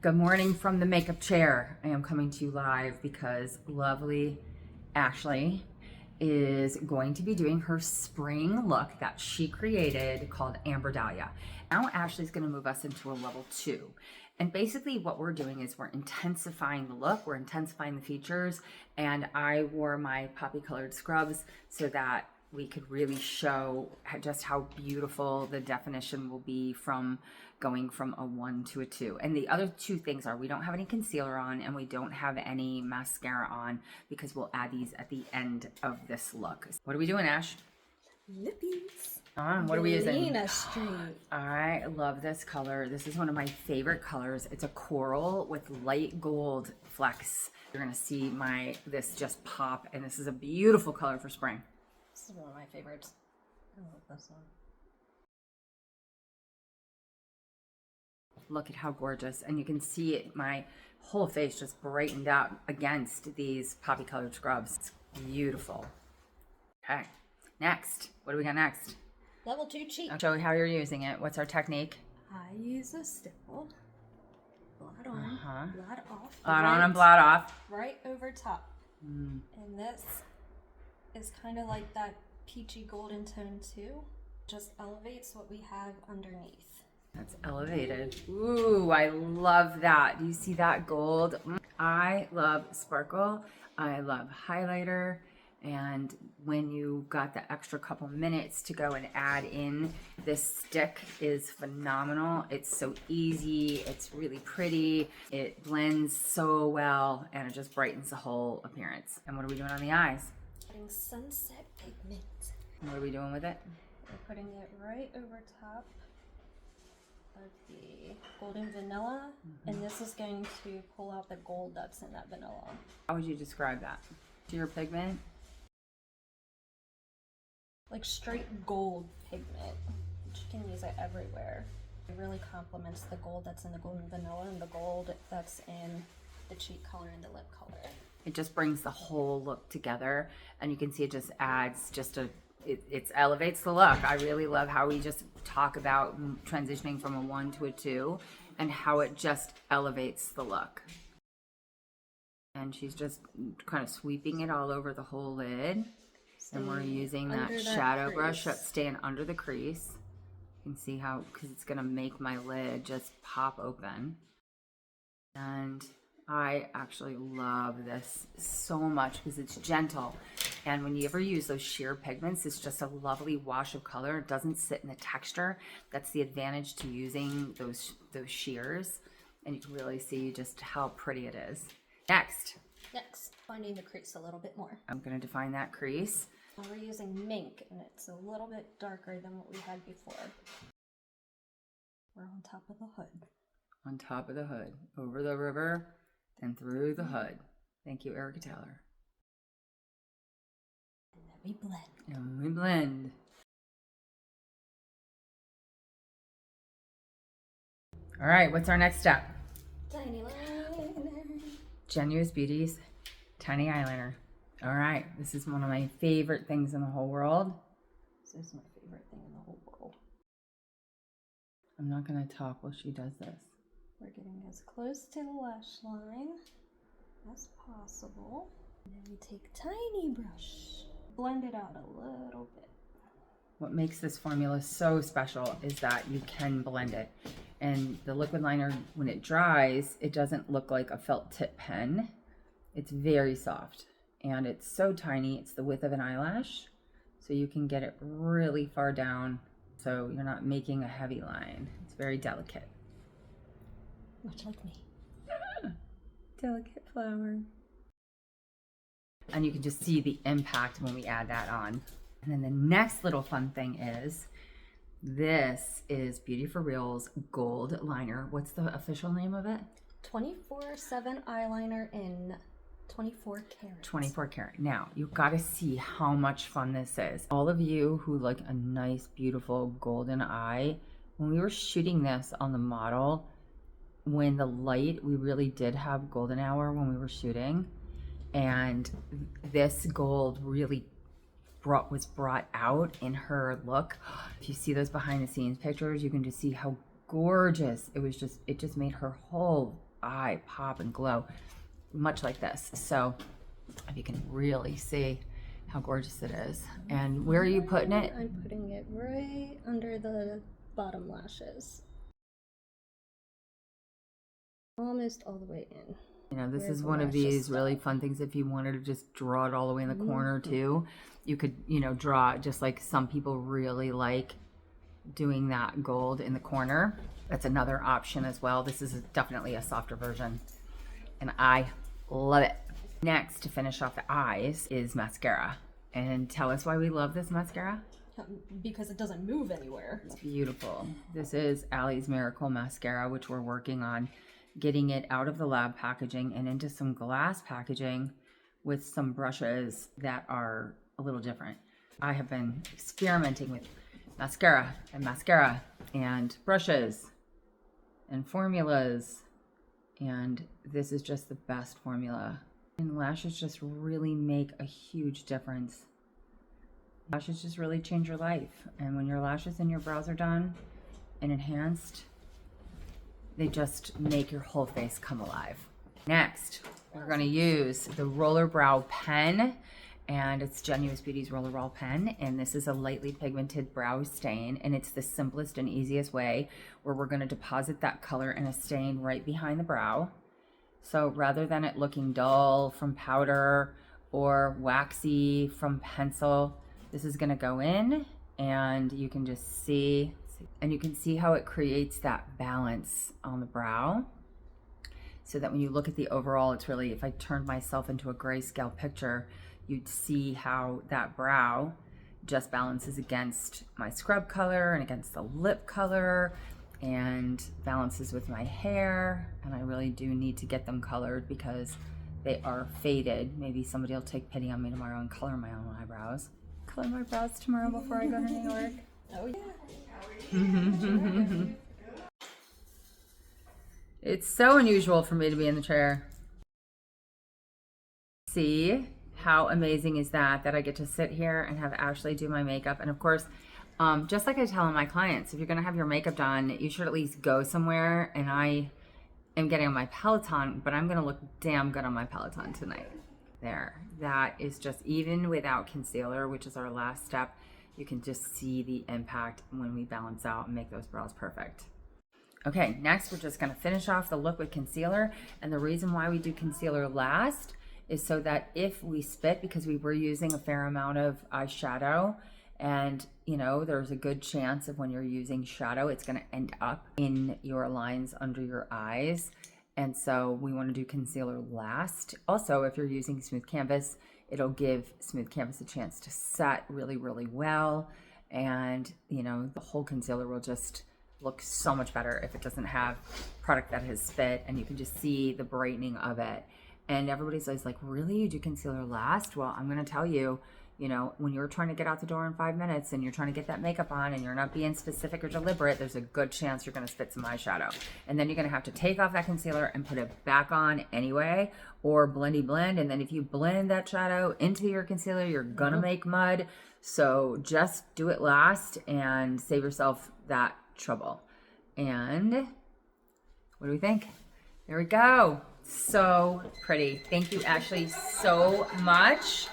Good morning from the makeup chair. I am coming to you live because lovely Ashley is going to be doing her spring look that she created called Amber Dahlia. Now Ashley's going to move us into a level 2. And basically what we're doing is we're intensifying the look, we're intensifying the features, and I wore my poppy colored scrubs so that we could really show just how beautiful the definition will be from going from a 1 to a 2. And the other two things are we don't have any concealer on and we don't have any mascara on because we'll add these at the end of this look. What are we doing, Ash? Lippies. What are we using? Luminous Spring. I love this color. This is one of my favorite colors. It's a coral with light gold flecks. You're gonna see this just pop, and this is a beautiful color for spring. This is one of my favorites. I love this one. Look at how gorgeous. And you can see it, my whole face just brightened up against these poppy colored scrubs. It's beautiful. Okay, next. What do we got next? Level 2 cheek. I'll show you how you're using it. What's our technique? I use a stipple. Blot on, blot off. Blot on and blot off. Right over top. And this is kind of like that peachy golden tone too. Just elevates what we have underneath. That's elevated. Ooh, I love that. Do you see that gold? I love sparkle. I love highlighter. And when you got the extra couple minutes to go and add in, this stick is phenomenal. It's so easy. It's really pretty. It blends so well and it just brightens the whole appearance. And what are we doing on the eyes? Putting sunset pigment. And what are we doing with it? We're putting it right over top of the golden vanilla, and this is going to pull out the gold that's in that vanilla. How would you describe that? To your pigment? Like straight gold pigment, which you can use it everywhere. It really complements the gold that's in the golden vanilla and the gold that's in the cheek color and the lip color. It just brings the whole look together, and you can see it just adds it elevates the look. I really love how we just talk about transitioning from a 1 to a 2 and how it just elevates the look. And she's just kind of sweeping it all over the whole lid. And we're using that shadow brush that's staying under the crease. You can see how, because it's going to make my lid just pop open. And I actually love this so much because it's gentle. And when you ever use those sheer pigments, it's just a lovely wash of color. It doesn't sit in the texture. That's the advantage to using those sheers. And you can really see just how pretty it is. Next, finding the crease a little bit more. I'm going to define that crease. We're using mink, and it's a little bit darker than what we had before. We're on top of the hood. On top of the hood, over the river, and through the hood. Thank you, Erica Taylor. And then we blend. And we blend. All right, what's our next step? Tiny liner. Genu's Beauty's Tiny Eyeliner. All right, this is one of my favorite things in the whole world. This is my favorite thing in the whole world. I'm not going to talk while she does this. We're getting as close to the lash line as possible. And then we take a tiny brush, blend it out a little bit. What makes this formula so special is that you can blend it. And the liquid liner, when it dries, it doesn't look like a felt tip pen. It's very soft. And it's so tiny, it's the width of an eyelash. So you can get it really far down so you're not making a heavy line. It's very delicate. Much like me. Delicate flower. And you can just see the impact when we add that on. And then the next little fun thing is, this is Beauty for Real's gold liner. What's the official name of it? 24/7 eyeliner in 24 karat. 24 karat. Now, you've got to see how much fun this is. All of you who like a nice, beautiful golden eye, when we were shooting this on the model, when the light, we really did have golden hour when we were shooting. And this gold really was brought out in her look. If you see those behind the scenes pictures, you can just see how gorgeous it was. It just made her whole eye pop and glow, much like this. So if you can really see how gorgeous it is. And where are you putting it? I'm putting it right under the bottom lashes. Almost all the way in. You know, this Where is the one of lashes these really stop. fun things. If you wanted to just draw it all the way in the corner too, you could, you know, draw it just like some people really like doing that gold in the corner. That's another option as well. This is definitely a softer version and I love it. Next, to finish off the eyes, is mascara. And tell us why we love this mascara. Because it doesn't move anywhere. It's beautiful. This is Ally's Miracle Mascara, which we're working on getting it out of the lab packaging and into some glass packaging with some brushes that are a little different. I have been experimenting with mascara and brushes and formulas, and this is just the best formula. And lashes just really make a huge difference. Lashes just really change your life. And when your lashes and your brows are done and enhanced, they just make your whole face come alive. Next, we're gonna use the Roller Brow Pen, and it's Genuous Beauty's Roller Brow Pen, and this is a lightly pigmented brow stain, and it's the simplest and easiest way where we're gonna deposit that color in a stain right behind the brow. So rather than it looking dull from powder or waxy from pencil, this is gonna go in and you can just see, and you can see how it creates that balance on the brow. So that when you look at the overall, it's really, if I turned myself into a grayscale picture, you'd see how that brow just balances against my scrub color and against the lip color and balances with my hair. And I really do need to get them colored because they are faded. Maybe somebody will take pity on me tomorrow and color my own eyebrows. Color my brows tomorrow before I go to New York. Oh yeah. It's so unusual for me to be in the chair. See how amazing is that I get to sit here and have Ashley do my makeup. And of course, just like I tell my clients, if you're gonna have your makeup done, you should at least go somewhere. And I am getting on my Peloton, but I'm gonna look damn good on my Peloton tonight. There, that is just, even without concealer, which is our last step, you can just see the impact when we balance out and make those brows perfect. Okay, next we're just gonna finish off the look with concealer. And the reason why we do concealer last is so that if we spit, because we were using a fair amount of eyeshadow, and you know, there's a good chance of when you're using shadow, it's gonna end up in your lines under your eyes. And so we wanna do concealer last. Also, if you're using smooth canvas, it'll give smooth canvas a chance to set really, really well. And you know, the whole concealer will just look so much better if it doesn't have product that has spit, and you can just see the brightening of it. And everybody's always like, really, you do concealer last? Well, I'm gonna tell you, you know, when you're trying to get out the door in 5 minutes and you're trying to get that makeup on and you're not being specific or deliberate, there's a good chance you're gonna spit some eyeshadow. And then you're gonna have to take off that concealer and put it back on anyway, or blendy blend. And then if you blend that shadow into your concealer, you're gonna make mud. So just do it last and save yourself that trouble. And what do we think? There we go. So pretty. Thank you, Ashley, so much.